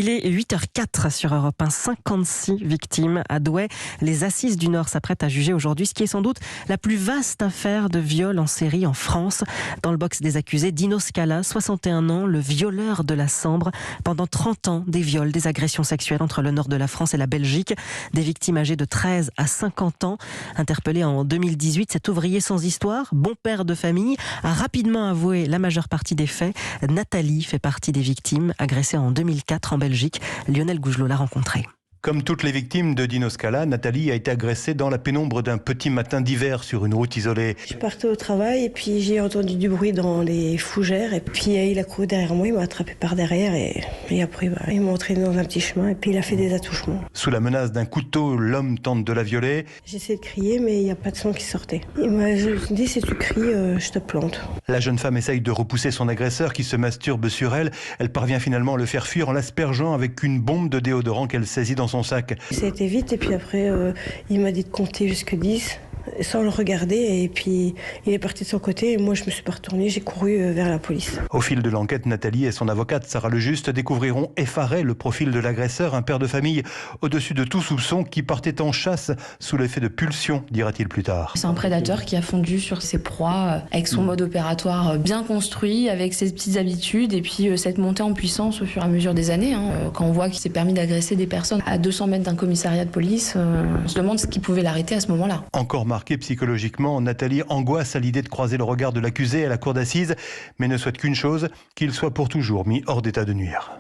Il est 8h04 sur Europe 1, 56 victimes à Douai. Les Assises du Nord s'apprêtent à juger aujourd'hui ce qui est sans doute la plus vaste affaire de viol en série en France. Dans le box des accusés, Dino Scala, 61 ans, le violeur de la Sambre. Pendant 30 ans, des viols, des agressions sexuelles entre le nord de la France et la Belgique. Des victimes âgées de 13 à 50 ans. Interpellé en 2018, cet ouvrier sans histoire, bon père de famille, a rapidement avoué la majeure partie des faits. Nathalie fait partie des victimes, agressée en 2004 en Belgique. Lionel Gougelot l'a rencontrée. Comme toutes les victimes de Dino Scala, Nathalie a été agressée dans la pénombre d'un petit matin d'hiver sur une route isolée. Je partais au travail et puis j'ai entendu du bruit dans les fougères et puis il a couru derrière moi, il m'a attrapé par derrière et après il m'a entraîné dans un petit chemin et puis il a fait des attouchements. Sous la menace d'un couteau, l'homme tente de la violer. J'essaie de crier mais il n'y a pas de son qui sortait. Il m'a dit si tu cries, je te plante. La jeune femme essaye de repousser son agresseur qui se masturbe sur elle. Elle parvient finalement à le faire fuir en l'aspergeant avec une bombe de déodorant qu'elle saisit dans son sac. Ça a été vite et puis après il m'a dit de compter jusqu'à 10 sans le regarder et puis il est parti de son côté et moi je me suis pas retournée, j'ai couru vers la police. Au fil de l'enquête, Nathalie et son avocate Sarah Lejuste découvriront effarés le profil de l'agresseur, un père de famille au-dessus de tout soupçon qui partait en chasse sous l'effet de pulsion, dira-t-il plus tard. C'est un prédateur qui a fondu sur ses proies avec son mode opératoire bien construit, avec ses petites habitudes et puis cette montée en puissance au fur et à mesure des années. Quand on voit qu'il s'est permis d'agresser des personnes à 200 mètres d'un commissariat de police, on se demande ce qui pouvait l'arrêter à ce moment-là. Encore marquée psychologiquement, Nathalie angoisse à l'idée de croiser le regard de l'accusé à la cour d'assises, mais ne souhaite qu'une chose, qu'il soit pour toujours mis hors d'état de nuire.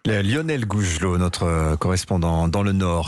Lionel Gougelot, notre correspondant dans le Nord.